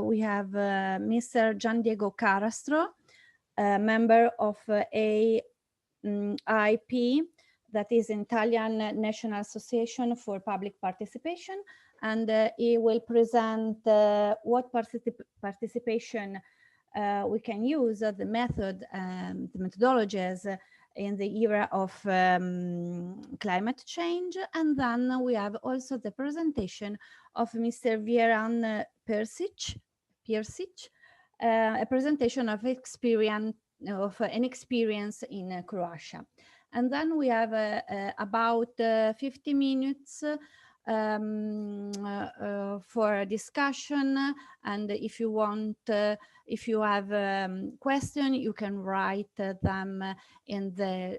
we have Mr. Gian Diego Carastro, a member of AIP, that is Italian National Association for Public Participation, and he will present what participation we can use, the method, the methodologies in the era of climate change. And then we have also the presentation of Mr. Vieran Persic, a presentation of an experience in Croatia. And then we have about 50 minutes for discussion. And if you want, if you have questions, you can write them in the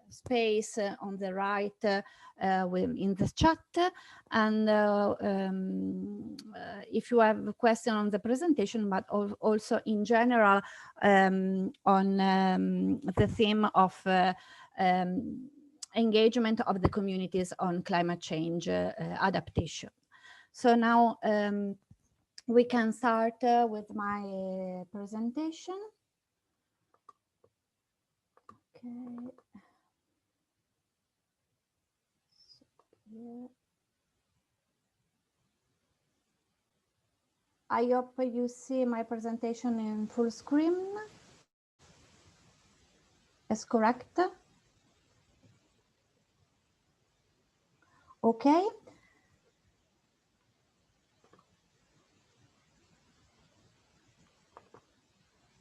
space on the right in the chat. And if you have a question on the presentation, but also in general on the theme of engagement of the communities on climate change adaptation. So now we can start with my presentation. Okay. Yeah. I hope you see my presentation in full screen. Is correct? Okay.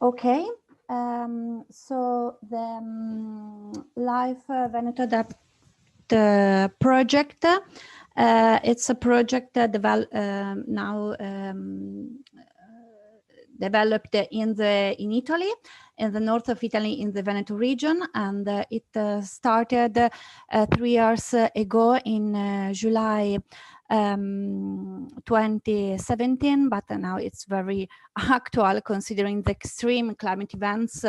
Okay. So the Life Veneto Adapt project. It's a project now developed in Italy, in the north of Italy, in the Veneto region, and it started 3 years ago in July 2017, but now it's very actual considering the extreme climate events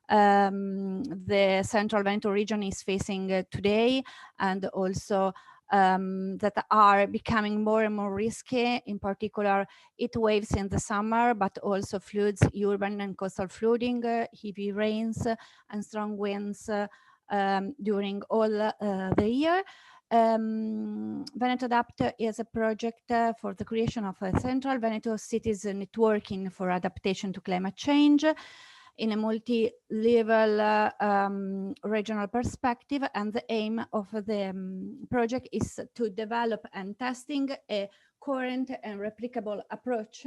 the central Veneto region is facing today, and also that are becoming more and more risky, in particular heat waves in the summer, but also floods, urban and coastal flooding, heavy rains and strong winds during all the year. Veneto Adapt is a project for the creation of a central Veneto cities networking for adaptation to climate change in a multi-level regional perspective, and the aim of the project is to develop and testing a current and replicable approach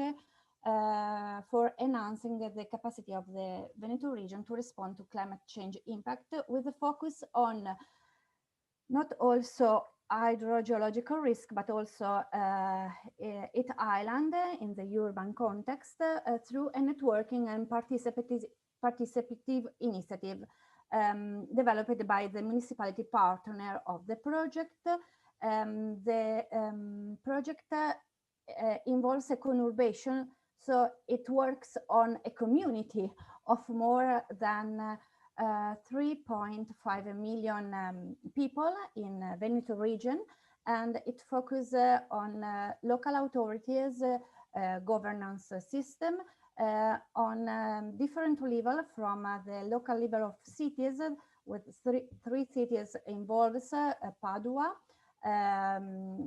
for enhancing the capacity of the Veneto region to respond to climate change impact, with a focus on not also hydrogeological risk, but also it island in the urban context through a networking and participative initiative developed by the municipality partner of the project. The project involves a conurbation, so it works on a community of more than 3.5 million people in Veneto region, and it focuses on local authorities, governance system on different level, from the local level of cities, with three cities involved, Padua,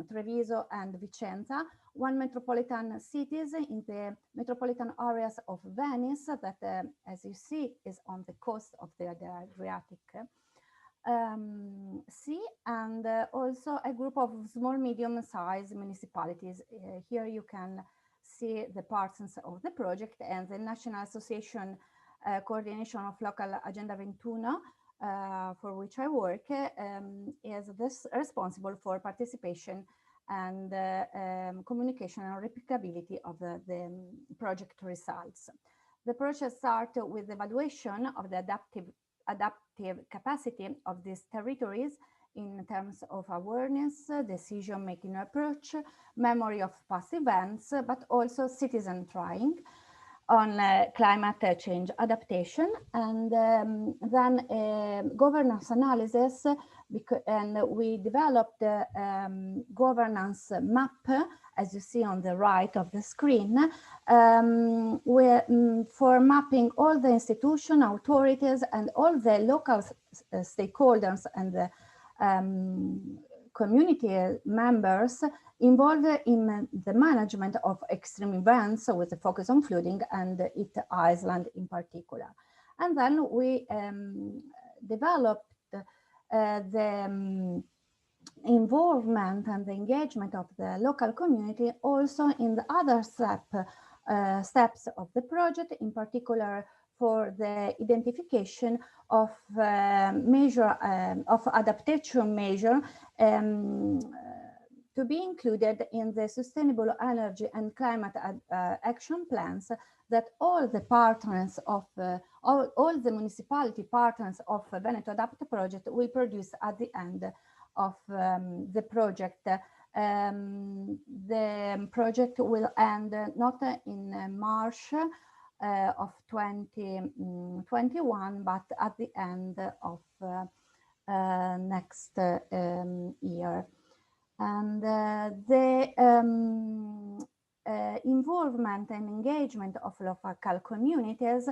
Treviso and Vicenza, one metropolitan cities in the metropolitan areas of Venice, that as you see is on the coast of the Adriatic Sea, and also a group of small medium-sized municipalities. Here you can see the partners of the project, and the National Association Coordination of Local Agenda 21, for which I work, is this responsible for participation and communication and replicability of the project results. The project starts with evaluation of the adaptive capacity of these territories in terms of awareness, decision-making approach, memory of past events, but also citizen trying on climate change adaptation, and then governance analysis and we developed the governance map, as you see on the right of the screen, for mapping all the institution, authorities, and all the local stakeholders and the community members involved in the management of extreme events, with a focus on flooding and it Iceland in particular. And then we developed the involvement and the engagement of the local community also in the other steps of the project, in particular for the identification of of adaptation measure to be included in the sustainable energy and climate action plans that all the partners of all the municipality partners of Veneto Adapt project will produce at the end of the project. The project will end not in March of 2021, but at the end of next year. And the involvement and engagement of local communities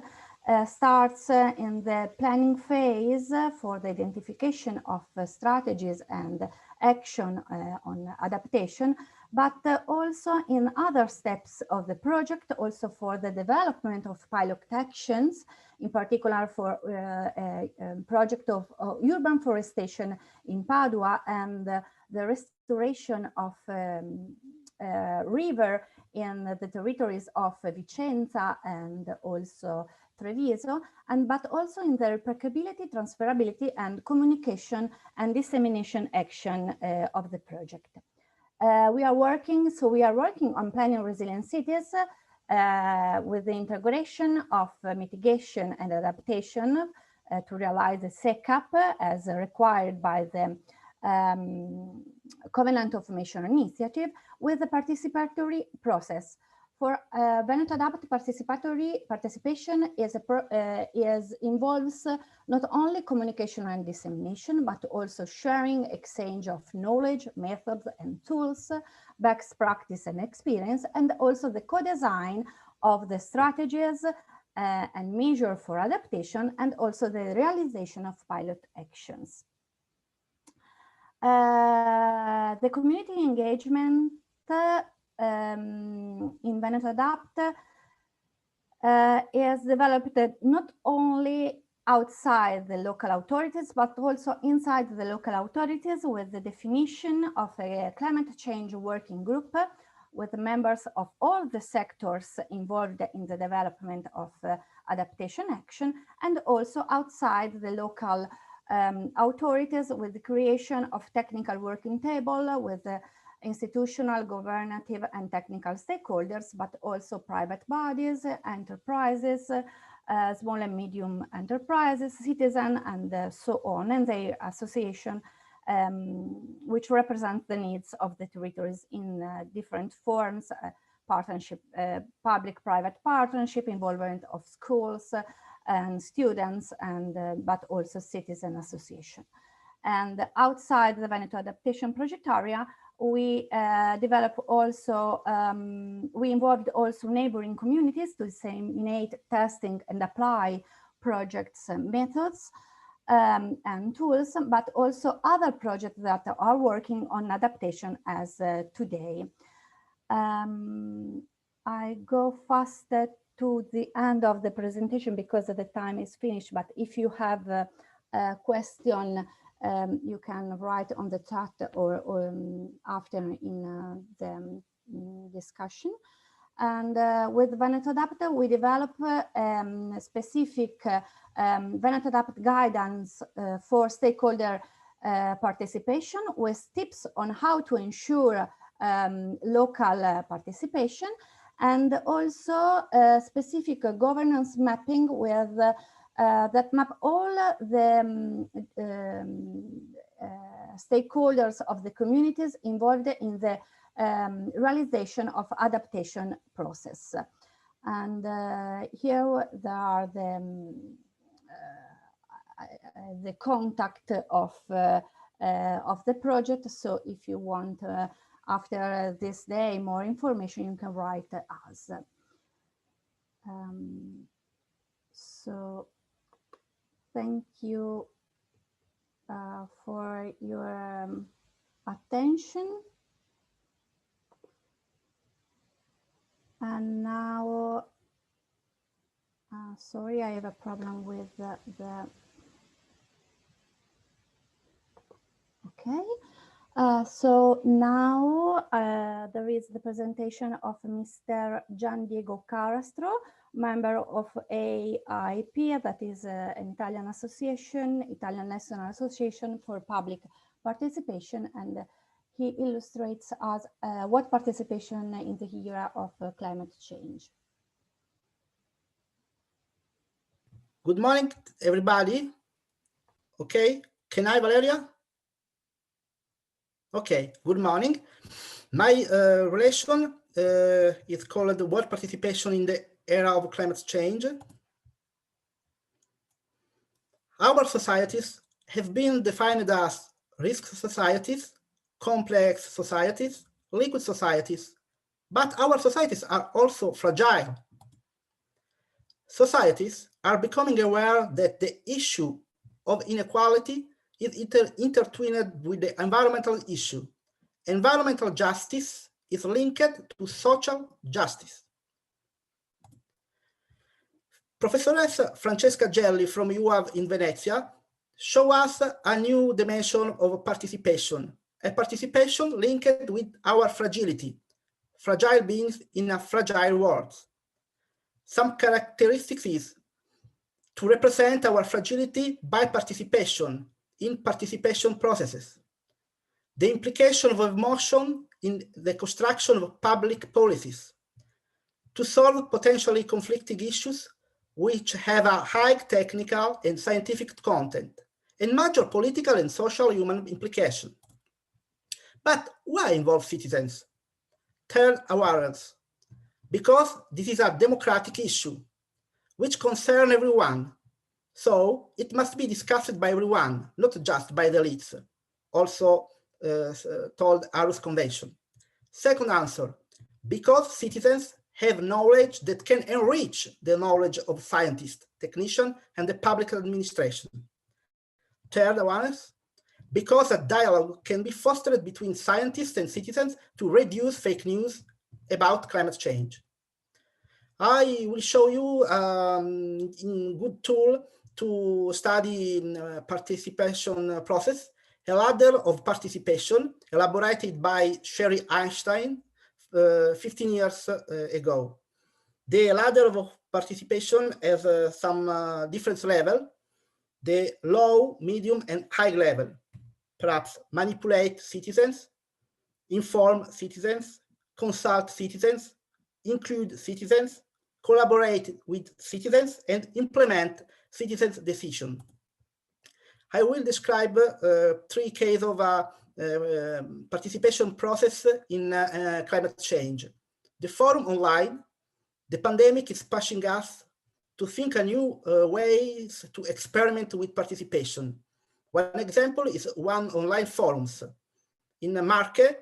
starts in the planning phase for the identification of strategies and action on adaptation, but also in other steps of the project, also for the development of pilot actions, in particular for a project of urban forestation in Padua and the restoration of river in the territories of Vicenza and also Treviso, but also in the replicability, transferability, and communication and dissemination action of the project. We are working on planning resilient cities with the integration of mitigation and adaptation to realize the SECAP as required by the Covenant of Mission Initiative, with the participatory process. For Veneto Adapt, participation involves not only communication and dissemination, but also sharing, exchange of knowledge, methods and tools, best practice and experience, and also the co-design of the strategies and measure for adaptation, and also the realization of pilot actions. The community engagement in Veneto Adapt is developed not only outside the local authorities, but also inside the local authorities, with the definition of a climate change working group with members of all the sectors involved in the development of adaptation action, and also outside the local authorities, with the creation of technical working table with institutional, governative and technical stakeholders, but also private bodies, enterprises, small and medium enterprises, citizens, and so on, and their association, which represent the needs of the territories in different forms, partnership, public-private partnership, involvement of schools and students, and but also citizen association. And outside the Veneto Adaptation Project area, we we involved also neighboring communities to disseminate, testing and apply projects and methods and tools, but also other projects that are working on adaptation as today. I go faster to the end of the presentation because the time is finished, but if you have a question, you can write on the chat or after in the discussion. And with Veneto Adapt, we develop specific Veneto Adapt guidance for stakeholder participation, with tips on how to ensure local participation, and also specific governance mapping with that map all the stakeholders of the communities involved in the realization of adaptation process. And here there are the contact of of the project. So if you want after this day more information, you can write us. So thank you for your attention. And now, sorry, I have a problem with okay. So now there is the presentation of Mr. Gian Diego Carastro, member of AIP, that is an Italian association, Italian National Association for Public Participation, and he illustrates us what participation in the era of climate change. Good morning, everybody. Okay, can I, Valeria? Okay, good morning. My relation is called World Participation in the Era of Climate Change. Our societies have been defined as risk societies, complex societies, liquid societies, but our societies are also fragile. Societies are becoming aware that the issue of inequality is intertwined with the environmental issue. Environmental justice is linked to social justice. Professoress Francesca Gelli from UAV in Venezia show us a new dimension of participation, a participation linked with our fragility, fragile beings in a fragile world. Some characteristics is to represent our fragility by participation in participation processes, the implication of emotion in the construction of public policies, to solve potentially conflicting issues which have a high technical and scientific content, and major political and social human implication. But why involve citizens? Third awareness, because this is a democratic issue which concerns everyone. So it must be discussed by everyone, not just by the elites, also told Aarhus Convention. Second answer, because citizens have knowledge that can enrich the knowledge of scientists, technicians, and the public administration. Third awareness, because a dialogue can be fostered between scientists and citizens to reduce fake news about climate change. I will show you in good tool to study participation process, a ladder of participation elaborated by Sherry Einstein 15 years ago. The ladder of participation has some different level, the low, medium, and high level. Perhaps manipulate citizens, inform citizens, consult citizens, include citizens, collaborate with citizens, and implement citizens' decision. I will describe 3 cases of participation process in climate change. The forum online, the pandemic is pushing us to think a new ways to experiment with participation. One example is one online forums. In Marche,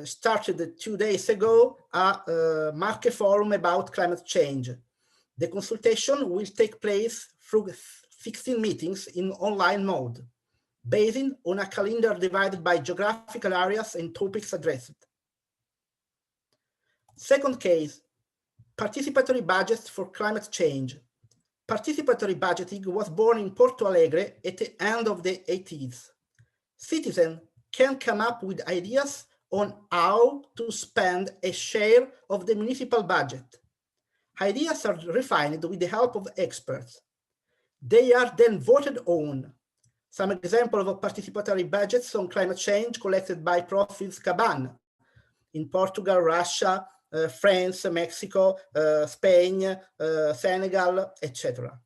started 2 days ago, a Marche forum about climate change. The consultation will take place through 16 meetings in online mode, based on a calendar divided by geographical areas and topics addressed. Second case, participatory budgets for climate change. Participatory budgeting was born in Porto Alegre at the end of the 80s. Citizens can come up with ideas on how to spend a share of the municipal budget. Ideas are refined with the help of experts. They are then voted on. Some examples of participatory budgets on climate change collected by Profils Caban in Portugal, Russia, France, Mexico, Spain, Senegal, etc.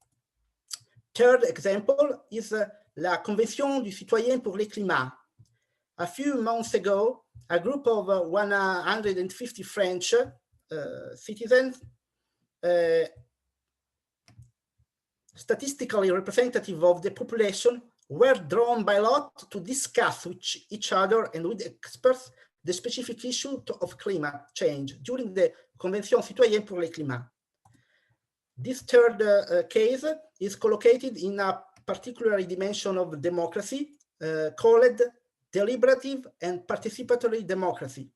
Third example is la Convention du Citoyen pour le Climat. A few months ago, a group of 150 French citizens, statistically representative of the population, were drawn by lot to discuss with each other and with experts the specific issue of climate change during the Convention Citoyenne pour le Climat. This third case is collocated in a particular dimension of democracy called deliberative and participatory democracy.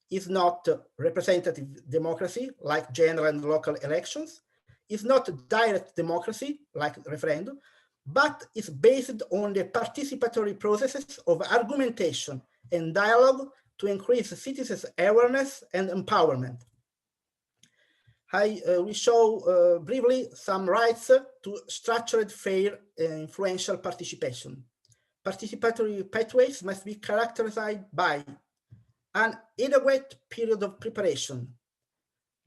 It's not representative democracy like general and local elections. It's not direct democracy like referendum, but is based on the participatory processes of argumentation and dialogue to increase citizens' awareness and empowerment. We show briefly some rights to structured, fair, and influential participation. Participatory pathways must be characterized by an adequate period of preparation,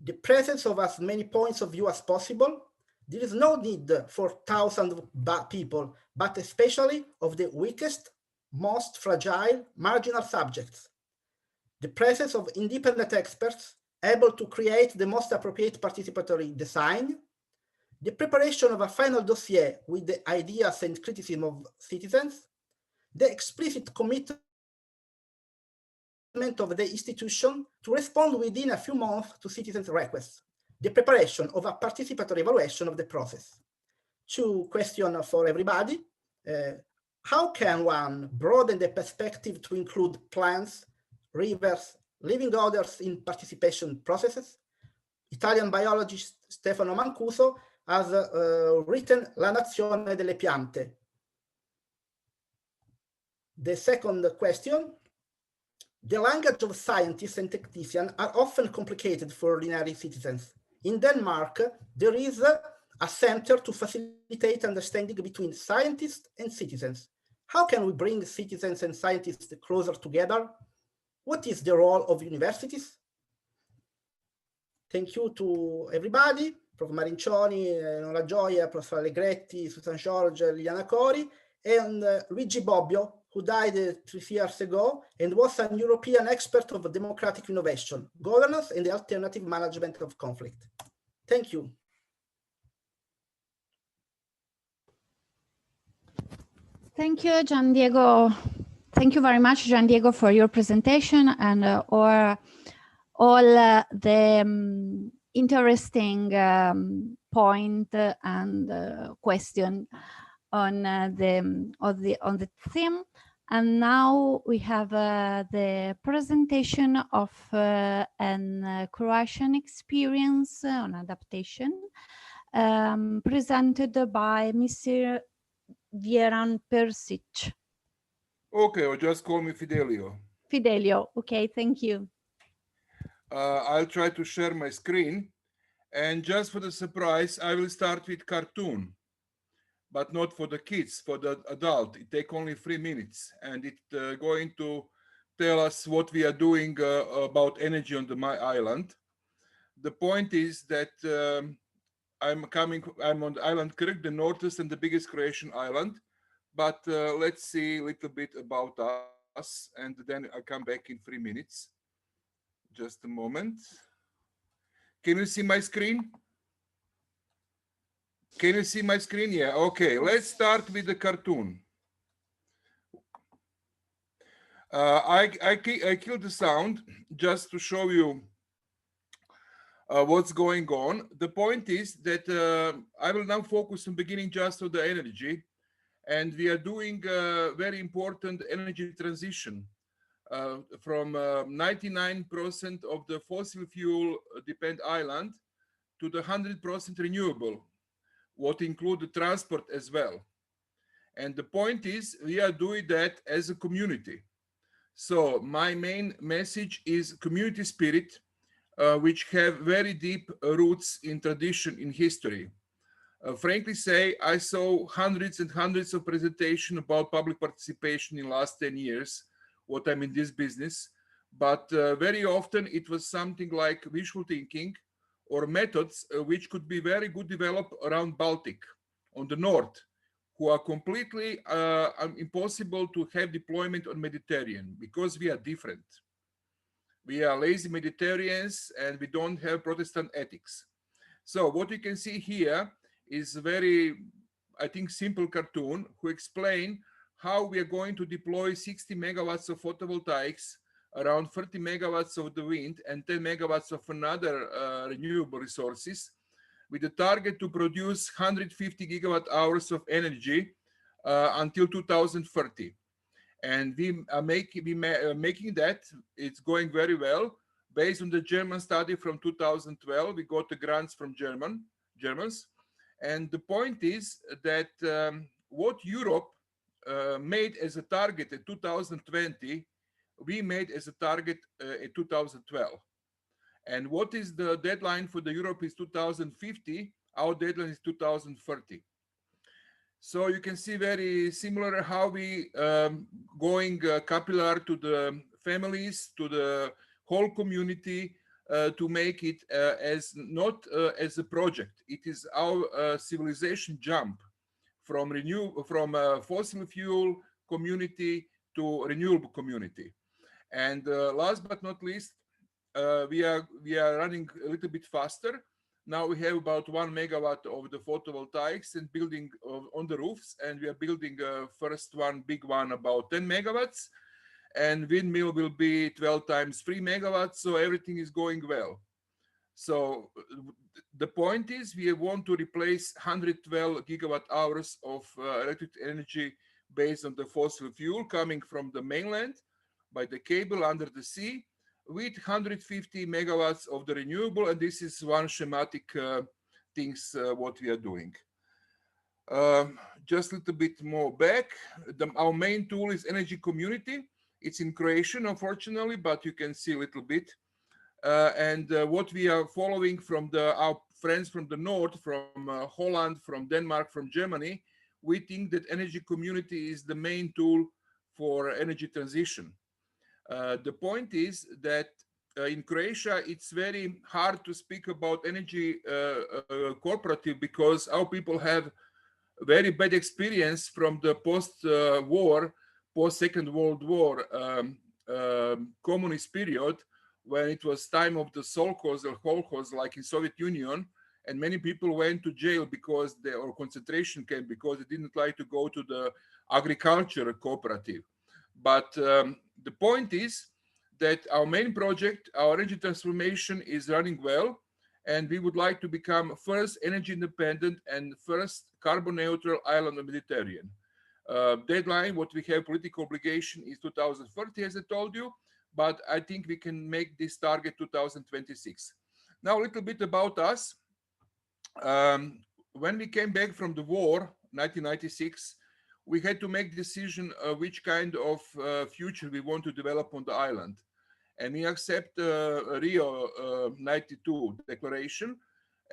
the presence of as many points of view as possible. There is no need for thousands of people, but especially of the weakest, most fragile, marginal subjects. The presence of independent experts able to create the most appropriate participatory design, the preparation of a final dossier with the ideas and criticism of citizens, the explicit commitment of the institution to respond within a few months to citizens' requests, the preparation of a participatory evaluation of the process. Two questions for everybody. How can one broaden the perspective to include plants, rivers, living orders in participation processes? Italian biologist Stefano Mancuso has written La Nazione delle Piante. The second question. The language of scientists and technicians are often complicated for ordinary citizens. In Denmark, there is a center to facilitate understanding between scientists and citizens. How can we bring citizens and scientists closer together? What is the role of universities? Thank you to everybody, Prof. Marincioni, Nora Gioia, Prof. Allegretti, Susan George, Liliana Cori, and Luigi Bobbio, who died 3 years ago and was an European expert of democratic innovation, governance, and the alternative management of conflict. Thank you. Thank you, Gian Diego. Thank you very much, Gian Diego, for your presentation and all the interesting point and question on the theme. And now we have the presentation of an Croatian experience on adaptation, presented by Mr. Vjeran Persic. Okay, or just call me Fidelio. Fidelio, okay, thank you. I'll try to share my screen. And just for the surprise, I will start with cartoon, but not for the kids, for the adult. It takes only 3 minutes, and it's going to tell us what we are doing about energy on my island. The point is that I'm on the island Krk, the northest and the biggest Croatian island. But let's see a little bit about us, and then I'll come back in 3 minutes. Just a moment. Can you see my screen? Can you see my screen? Yeah, okay. Let's start with the cartoon. I killed the sound just to show you what's going on. The point is that I will now focus on beginning just on the energy, and we are doing a very important energy transition from 99% of the fossil fuel dependent island to the 100% renewable, what include the transport as well. And the point is we are doing that as a community. So my main message is community spirit, which have very deep roots in tradition, in history. Frankly say, I saw hundreds and hundreds of presentations about public participation in the last 10 years, what I'm in this business. But very often it was something like visual thinking or methods which could be very good developed around Baltic on the north, who are completely impossible to have deployment on Mediterranean because we are different. We are lazy Mediterraneans and we don't have Protestant ethics. So what you can see here is a very, I think, simple cartoon who explain how we are going to deploy 60 megawatts of photovoltaics, around 30 megawatts of the wind, and 10 megawatts of another renewable resources, with the target to produce 150 gigawatt hours of energy until 2030. And we are making that. It's going very well. Based on the German study from 2012, we got the grants from Germans. And the point is that what Europe made as a target in 2020, we made as a target in 2012. And what is the deadline for the Europe is 2050. Our deadline is 2030. So you can see very similar how we going capillary to the families, to the whole community, to make it as not as a project. It is our civilization jump from fossil fuel community to renewable community. And last but not least, we are running a little bit faster. Now we have about 1 megawatt of the photovoltaics and building on the roofs, and we are building first one, big one, about 10 megawatts, and windmill will be 12 times 3 megawatts, so everything is going well. So the point is we want to replace 112 gigawatt hours of electric energy based on the fossil fuel coming from the mainland by the cable under the sea, with 150 megawatts of the renewable, and this is one schematic things what we are doing. Just a little bit more back. Our main tool is energy community. It's in Croatian, unfortunately, but you can see a little bit. And what we are following from our friends from the north, from Holland, from Denmark, from Germany, we think that energy community is the main tool for energy transition. The point is that in Croatia, it's very hard to speak about energy cooperative because our people have very bad experience from the post-war, post-Second World War communist period, when it was time of the Solkos or Kolkhoz, like in Soviet Union, and many people went to jail because or concentration camp because they didn't like to go to the agriculture cooperative. But the point is that our main project, our energy transformation, is running well, and we would like to become first energy independent and first carbon neutral island of the Mediterranean. Deadline, what we have political obligation is 2030, as I told you, but I think we can make this target 2026. Now, a little bit about us. When we came back from the war, 1996, we had to make decision which kind of future we want to develop on the island. And we accept Rio 92 declaration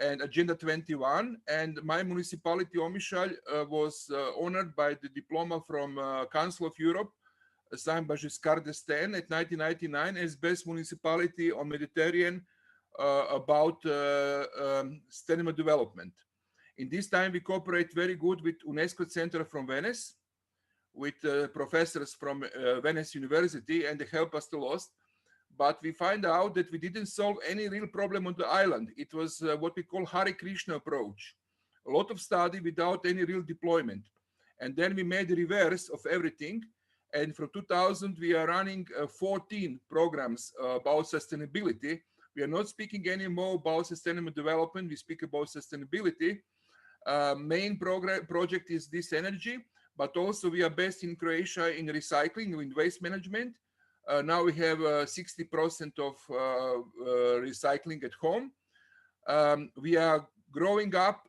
and Agenda 21. And my municipality, Omišalj, was honored by the diploma from Council of Europe, signed by Giscard d'Estaing at 1999 as best municipality on Mediterranean about sustainable development. In this time, we cooperate very good with UNESCO Center from Venice, with professors from Venice University, and they help us a lot. But we find out that we didn't solve any real problem on the island. It was what we call Hare Krishna approach. A lot of study without any real deployment. And then we made the reverse of everything. And from 2000, we are running 14 programs about sustainability. We are not speaking anymore about sustainable development. We speak about sustainability. Main project is this energy, but also we are based in Croatia in recycling, in waste management. Now we have 60% of recycling at home. We are growing up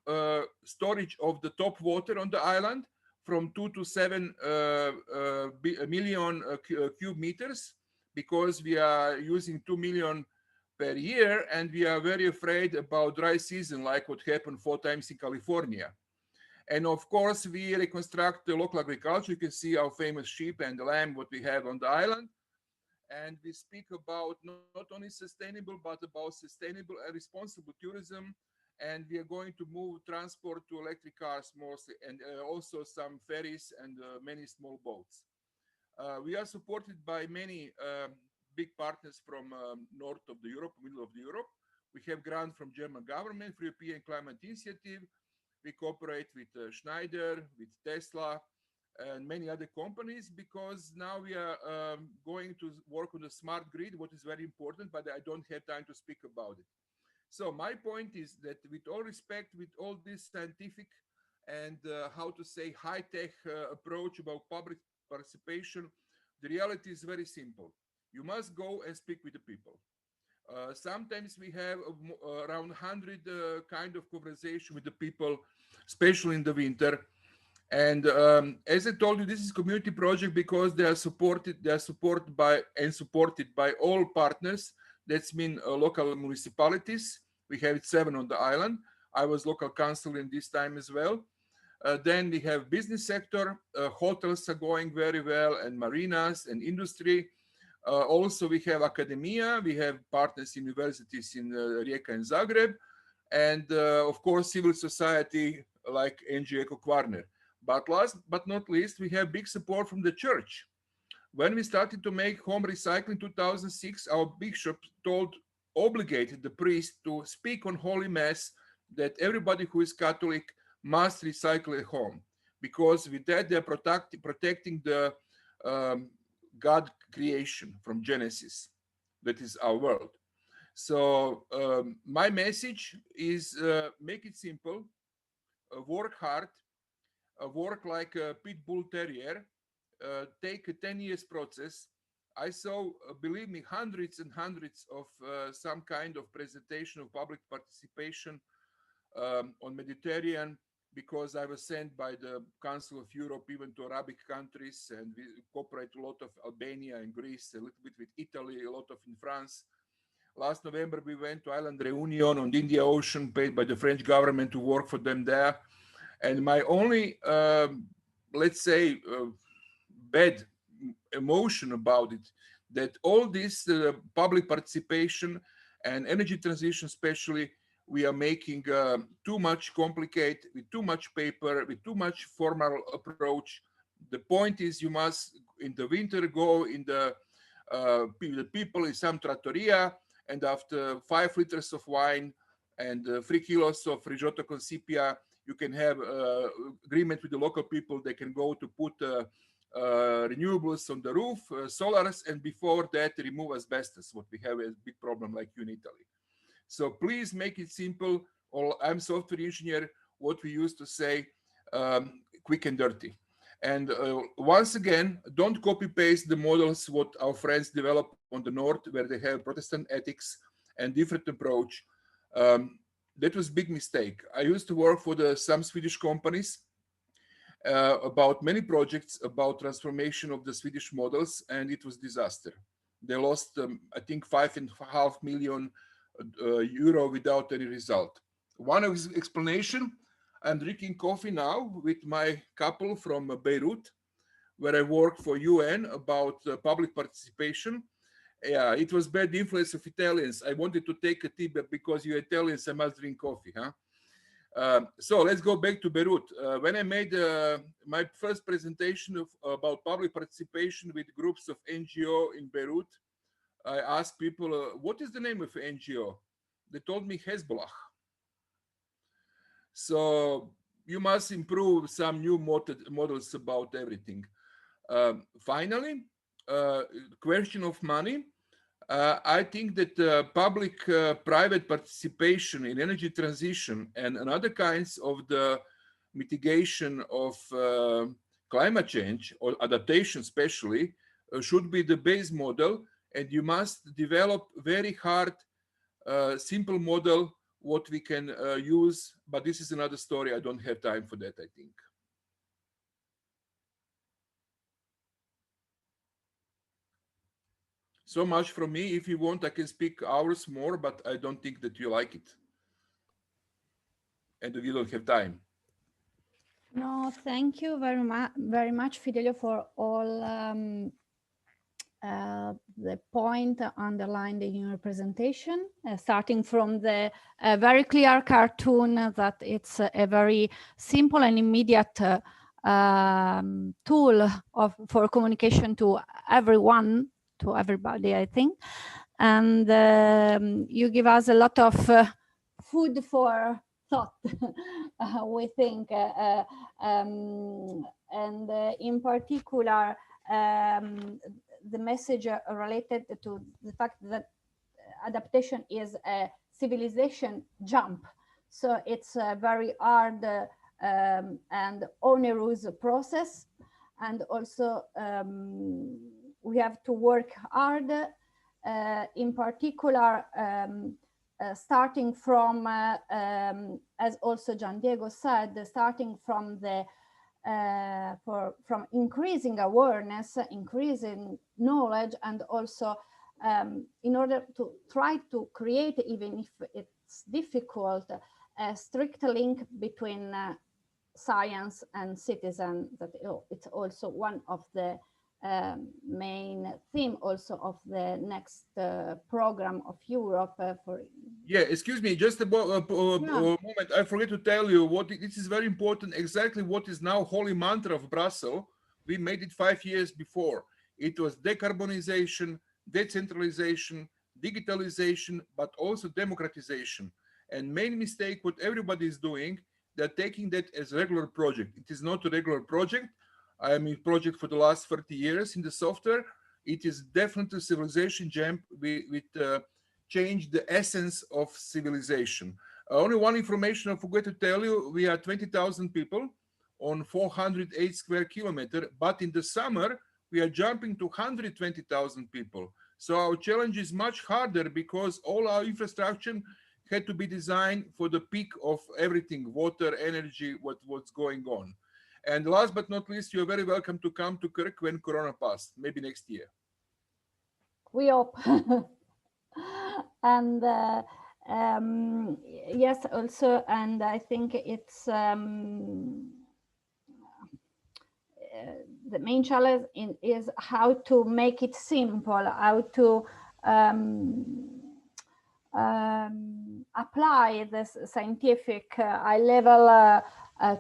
storage of the top water on the island from 2 to 7 million cube meters, because we are using 2 million per year, and we are very afraid about dry season, like what happened 4 times in California. And of course, we reconstruct the local agriculture. You can see our famous sheep and the lamb, what we have on the island. And we speak about not only sustainable, but about sustainable and responsible tourism. And we are going to move transport to electric cars mostly, and also some ferries and many small boats. We are supported by many big partners from north of the Europe, middle of the Europe. We have grant from German government for European Climate Initiative. We cooperate with Schneider, with Tesla, and many other companies, because now we are going to work on the smart grid, what is very important, but I don't have time to speak about it. So my point is that with all respect, with all this scientific and how to say high-tech approach about public participation, the reality is very simple. You must go and speak with the people. Sometimes we have around 100 kind of conversation with the people, especially in the winter. And as I told you, this is community project because they are supported by and supported by all partners. That's mean local municipalities. We have 7 on the island. I was local council in this time as well. Then we have business sector. Hotels are going very well, and marinas and industry. Also, we have academia. We have partners universities in Rijeka and Zagreb. And of course, civil society like NGO Eco Kvarner. But last but not least, we have big support from the church. When we started to make home recycling in 2006, our bishop obligated the priest to speak on Holy Mass that everybody who is Catholic must recycle at home, because with that they're protecting the God creation from Genesis. That is our world. So my message is make it simple, work hard, work like a pit bull terrier, take a 10 years process. I saw, believe me, hundreds and hundreds of some kind of presentation of public participation on Mediterranean, because I was sent by the Council of Europe even to Arabic countries, and we cooperate a lot of Albania and Greece, a little bit with Italy, a lot of in France. Last November, we went to Island Reunion on the Indian Ocean, paid by the French government to work for them there. And my only, let's say, bad emotion about it, that all this public participation and energy transition especially, we are making too much complicated, with too much paper, with too much formal approach. The point is you must, in the winter, go in the people in some trattoria, and after 5 liters of wine and 3 kilos of risotto con sepia, you can have agreement with the local people. They can go to put renewables on the roof, solars, and before that remove asbestos, what we have a big problem like you in Italy. So please make it simple. Or I'm software engineer, what we used to say, quick and dirty. And once again, don't copy paste the models what our friends develop on the north, where they have Protestant ethics and different approach. That was a big mistake. I used to work for some Swedish companies about many projects about transformation of the Swedish models, and it was disaster. They lost, I think, 5.5 million euro without any result. One explanation, I'm drinking coffee now with my couple from Beirut, where I work for UN about public participation. Yeah, it was bad influence of Italians. I wanted to take a tea, but because you're Italians, I must drink coffee, huh? So let's go back to Beirut. When I made my first presentation about public participation with groups of NGO in Beirut, I asked people, what is the name of NGO? They told me Hezbollah. So you must improve some new models about everything. Finally, question of money. I think that public-private participation in energy transition and other kinds of the mitigation of climate change or adaptation especially should be the base model, and you must develop very hard, simple model what we can use, but this is another story. I don't have time for that, I think. So much from me. If you want, I can speak hours more, but I don't think that you like it. And we don't have time. No, thank you very much, Fidelio, for all the point underlined in your presentation, starting from the very clear cartoon that it's a very simple and immediate tool for communication to everyone, to everybody, I think. And you give us a lot of food for thought, we think, and in particular, the message related to the fact that adaptation is a civilization jump. So it's a very hard and onerous process. And also we have to work hard, in particular, starting from, as also Gian Diego said, starting from the from increasing awareness, increasing knowledge, and also in order to try to create, even if it's difficult, a strict link between science and citizen. That it's also one of the main theme also of the next program of Europe for. Yeah, excuse me, just a moment. I forget to tell you what this is very important. Exactly what is now holy mantra of Brussels. We made it 5 years before. It was decarbonization, decentralization, digitalization, but also democratization. And main mistake what everybody is doing, they're taking that as a regular project. It is not a regular project. I am in project for the last 30 years in the software. It is definitely civilization jump with change the essence of civilization. Only one information I forgot to tell you, we are 20,000 people on 408 square kilometer, but in the summer, we are jumping to 120,000 people. So our challenge is much harder because all our infrastructure had to be designed for the peak of everything, water, energy, what's going on. And last but not least, you're very welcome to come to Kirk when Corona passed, maybe next year. We hope. And yes, also, and I think it's the main challenge is how to make it simple, how to apply this scientific high-level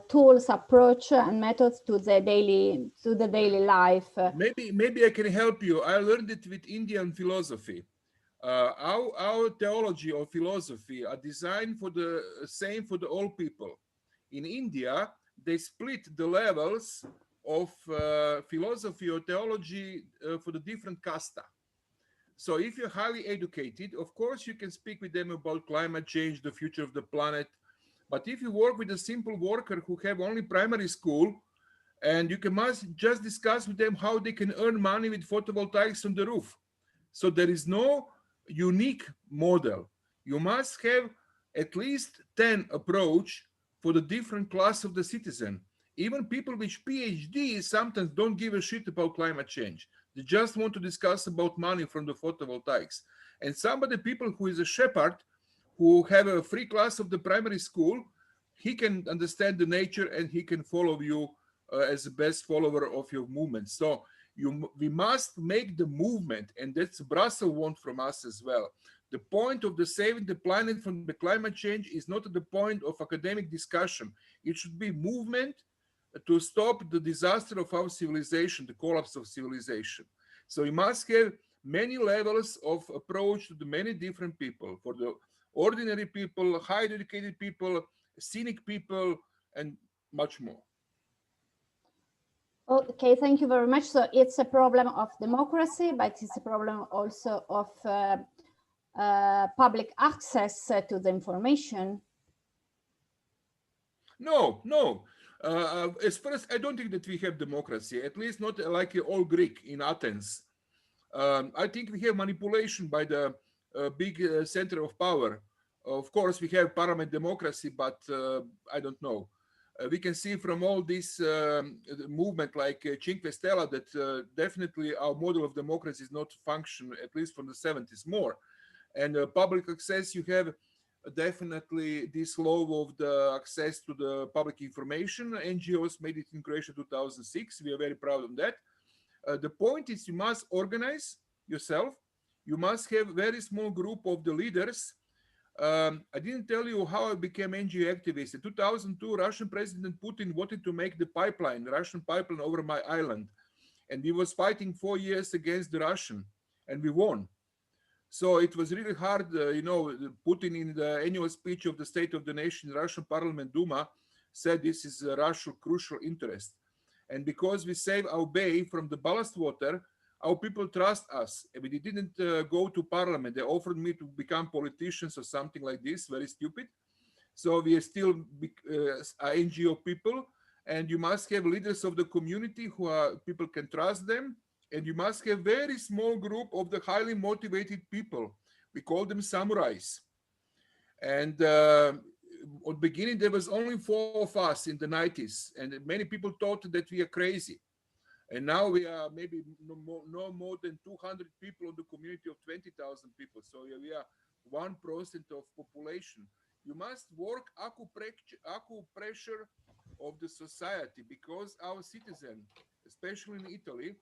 tools, approach, and methods to the daily life. Maybe I can help you. I learned it with Indian philosophy. Our theology or philosophy are designed for the same for the all people. In India, they split the levels of philosophy or theology for the different casta. So if you're highly educated, of course, you can speak with them about climate change, the future of the planet. But if you work with a simple worker who have only primary school, and you can must just discuss with them how they can earn money with photovoltaics on the roof. So there is no unique model. You must have at least 10 approach for the different class of the citizen. Even people with PhDs sometimes don't give a shit about climate change. They just want to discuss about money from the photovoltaics. And some of the people who is a shepherd, who have a free class of the primary school, he can understand the nature and he can follow you as the best follower of your movement. So we must make the movement, and that's Brussels want from us as well. The point of the saving the planet from the climate change is not at the point of academic discussion. It should be movement to stop the disaster of our civilization, the collapse of civilization. So we must have many levels of approach to the many different people, for the ordinary people, high educated people, cynic people, and much more. Okay, thank you very much. So it's a problem of democracy, but it's a problem also of public access to the information. No. As far as I don't think that we have democracy, at least not like all Greek in Athens. I think we have manipulation by the big center of power. Of course, we have parliament democracy, but I don't know. We can see from all this movement like Cinque Stelle that definitely our model of democracy is not function, at least from the 70s more. And public access, you have definitely this law of the access to the public information. NGOs made it in Croatia 2006. We are very proud of that. The point is you must organize yourself. You must have very small group of the leaders. I didn't tell you how I became NGO activist. In 2002, Russian President Putin wanted to make the Russian pipeline over my island. And we was fighting 4 years against the Russian, and we won. So it was really hard, Putin in the annual speech of the State of the Nation, Russian Parliament Duma, said this is a Russian crucial interest. And because we save our bay from the ballast water, our people trust us. I mean, they didn't go to parliament. They offered me to become politicians or something like this, very stupid. So we are still NGO people, and you must have leaders of the community who are, people can trust them. And you must have very small group of the highly motivated people. We call them samurais. And at the beginning, there was only 4 of us in the 90s. And many people thought that we are crazy. And now we are maybe no more than 200 people in the community of 20,000 people. So we are 1% of population. You must work acupressure of the society, because our citizens, especially in Italy,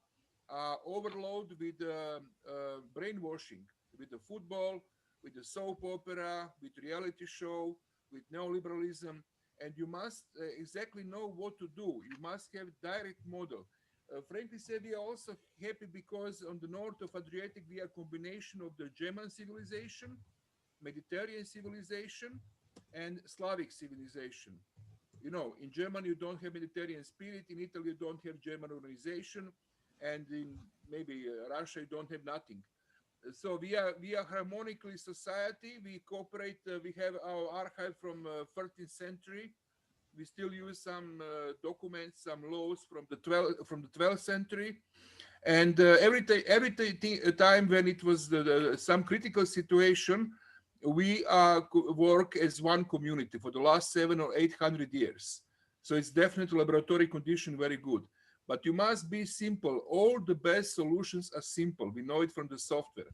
are overloaded with brainwashing, with the football, with the soap opera, with reality show, with neoliberalism. And you must exactly know what to do. You must have direct model. Frankly said, we are also happy because on the north of Adriatic, we are a combination of the German civilization, Mediterranean civilization, and Slavic civilization. In Germany, you don't have Mediterranean spirit. In Italy, you don't have German organization. And in maybe Russia, you don't have nothing. So we are harmonically society. We cooperate. We have our archive from 13th century. We still use some documents, some laws from the 12th century, and every time when it was some critical situation, we work as one community for the last 700 or 800 years. So it's definitely laboratory condition very good, but you must be simple. All the best solutions are simple. We know it from the software.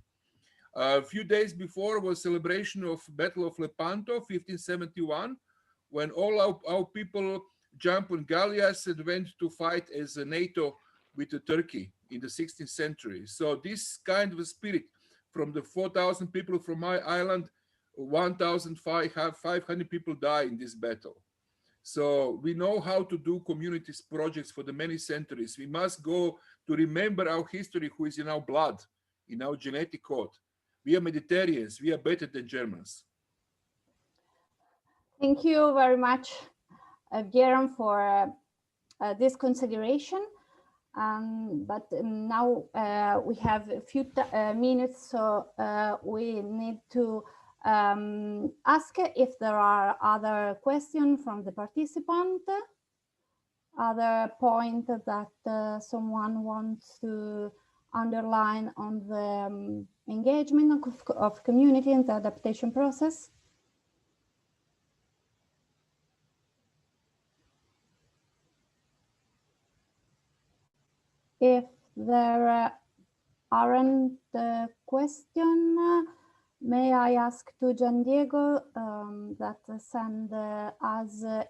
A few days before was celebration of Battle of Lepanto, 1571. When all our people jumped on galleass and went to fight as a NATO with Turkey in the 16th century. So this kind of a spirit from the 4,000 people from my island, 1,500 people died in this battle. So we know how to do communities projects for the many centuries. We must go to remember our history, who is in our blood, in our genetic code. We are Mediterraneans. We are better than Germans. Thank you very much, Björn, for this consideration. But now we have a few minutes, so we need to ask if there are other questions from the participant, other point that someone wants to underline on the engagement of community in the adaptation process. If there aren't questions, may I ask to Gian Diego that send us a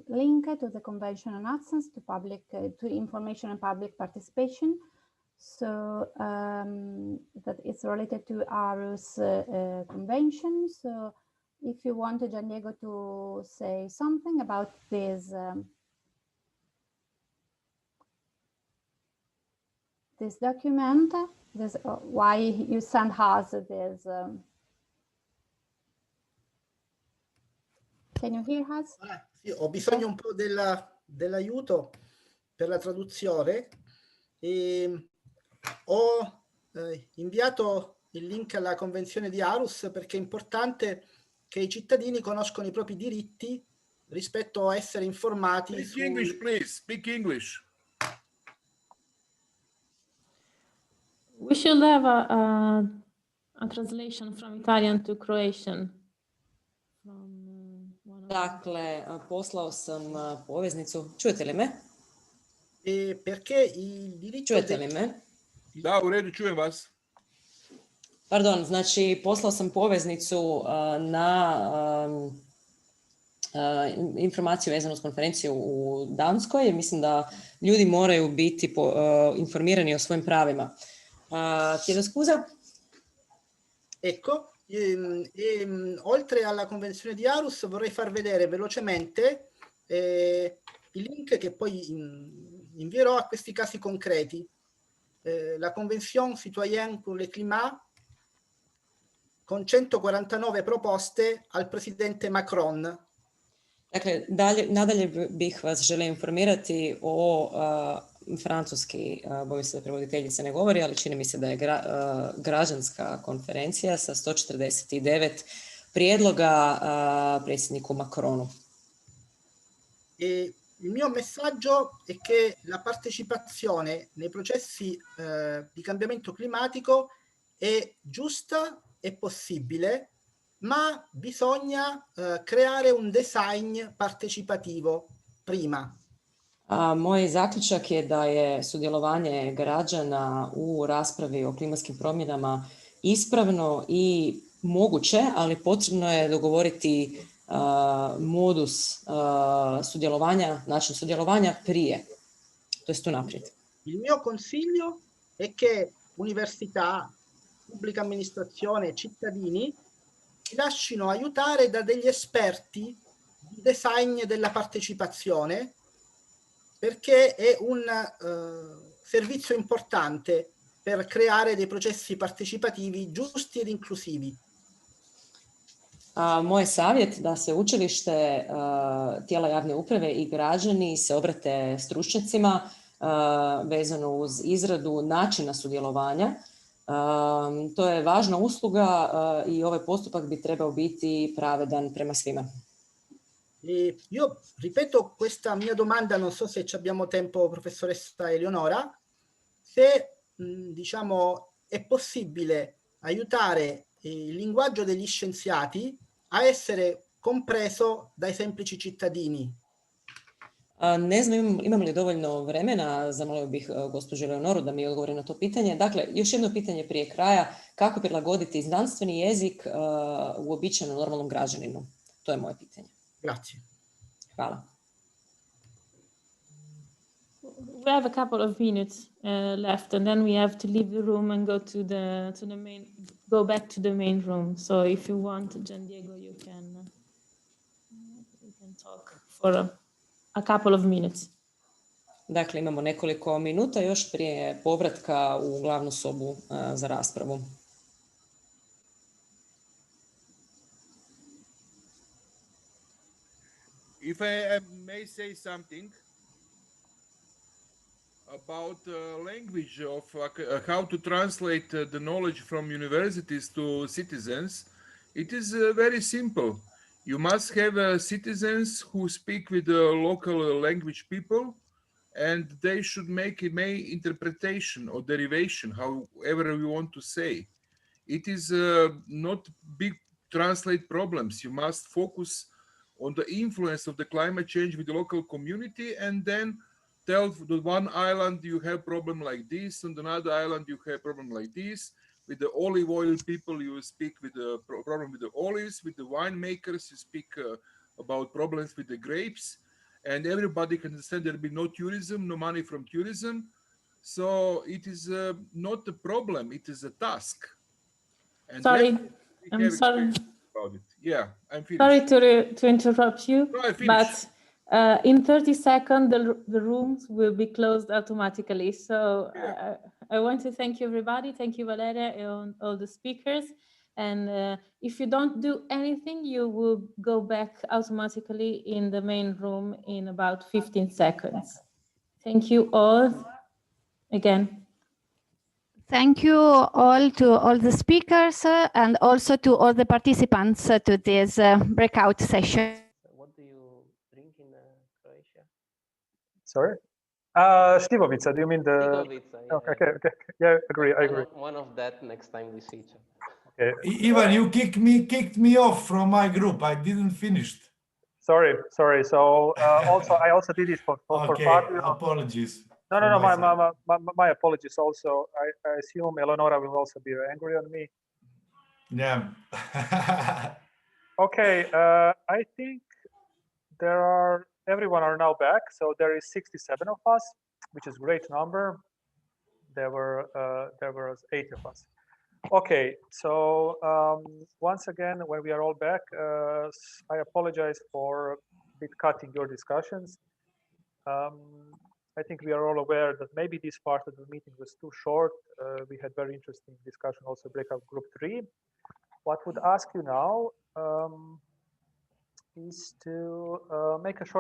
link to the convention announcements to information and public participation, so that it's related to Aarhus convention. So if you want Gian Diego to say something about this. This document, why you send us this. Can you hear us? Sì, ho bisogno un po' dell'aiuto per la traduzione. Ho inviato il link alla Convenzione di Aarhus perché è importante che i cittadini conoscano i propri diritti rispetto a essere informati. Speak English, please. Speak English. We should have a translation from Italian to Croatian. Dakle, poslao sam poveznicu. Čujete li me? Perché il diritto... Čujete li me? Da, u redu, čujem vas. Pardon, znači poslao sam poveznicu na informaciju vezanu s konferenciju u Danskoj, jer mislim da ljudi moraju biti informirani o svojim pravima. Chiedo scusa. Ecco, oltre alla Convenzione di Aarhus vorrei far vedere velocemente il link che poi invierò a questi casi concreti. La Convention citoyenne pour le climat, con 149 proposte al presidente Macron. Dakle, nadalje bih vas želio informirati o francuski, bojim se da prevoditeljica ne govori, ali čini mi se da je građanska konferencija sa 149 prijedloga predsjedniku Macronu. E il mio messaggio è che la partecipazione nei processi di cambiamento climatico è giusta e possibile, ma bisogna creare un design partecipativo prima. Moj zaključak je da je sudjelovanje građana u raspravi o klimatskim promjenama ispravno i moguće, ali potrebno je dogovoriti modus sudjelovanja, način sudjelovanja prije, to jest unaprijed. Il mio consiglio è che università, pubblica amministrazione e cittadini si lasciano aiutare da degli esperti di design della partecipazione, perché è un servizio importante per creare dei processi partecipativi giusti ed inclusivi. Moj savjet da se učilište, tijela javne uprave i građani se obrate stručnjacima vezano uz izradu načina sudjelovanja. To je važna usluga i ovaj postupak bi trebao biti pravedan prema svima. E io ripeto questa mia domanda, non so se abbiamo tempo, professoressa Eleonora, se diciamo è possibile aiutare il linguaggio degli scienziati a essere compreso dai semplici cittadini. Ne znam imam li dovoljno vremena, zamolio bih gospođu Eleonoru da mi odgovori na to pitanje. Dakle, još jedno pitanje prije kraja, kako prilagoditi znanstveni jezik uobičajenom normalnom građaninu? To je moje pitanje. Grazie. Hvala. We have a couple of minutes left, and then we have to leave the room and go back to the main room. So if you want, Gian Diego, you can talk for a couple of minutes. Dakle, imamo nekoliko minuta još prije povratka u glavnu sobu za raspravu. If I may say something about language of how to translate the knowledge from universities to citizens, it is very simple. You must have citizens who speak with the local language people, and they should make a interpretation or derivation, however you want to say. It is not big translate problems. You must focus on the influence of the climate change with the local community, and then tell the one island you have problem like this, and another island you have problem like this. With the olive oil people, you speak with the problem with the olives. With the winemakers, you speak about problems with the grapes. And everybody can understand there will be no tourism, no money from tourism. So it is not a problem, it is a task. And sorry, I'm sorry. About it. Yeah, I'm finished. Sorry to interrupt you, no, but in 30 seconds, the rooms will be closed automatically. So yeah. I want to thank you, everybody. Thank you, Valeria, and all the speakers. And if you don't do anything, you will go back automatically in the main room in about 15 seconds. Thank you all again. Thank you all to all the speakers and also to all the participants to this breakout session. What do you drink in Croatia? Sorry? Stivovica, do you mean the... Stivovica, yeah. Okay. Yeah, I agree. One of that next time we see each other. Okay. Ivan, you kicked me off from my group. I didn't finish. Sorry. So I also did it for okay, Fabio. Apologies. No. My apologies also. I assume Eleonora will also be angry on me. Yeah. Okay. I think everyone are now back. So there is 67 of us, which is a great number. There were 8 of us. Okay, so once again, when we are all back, I apologize for a bit cutting your discussions. I think we are all aware that maybe this part of the meeting was too short. We had very interesting discussion, also breakout group 3. What would ask you now is to make a short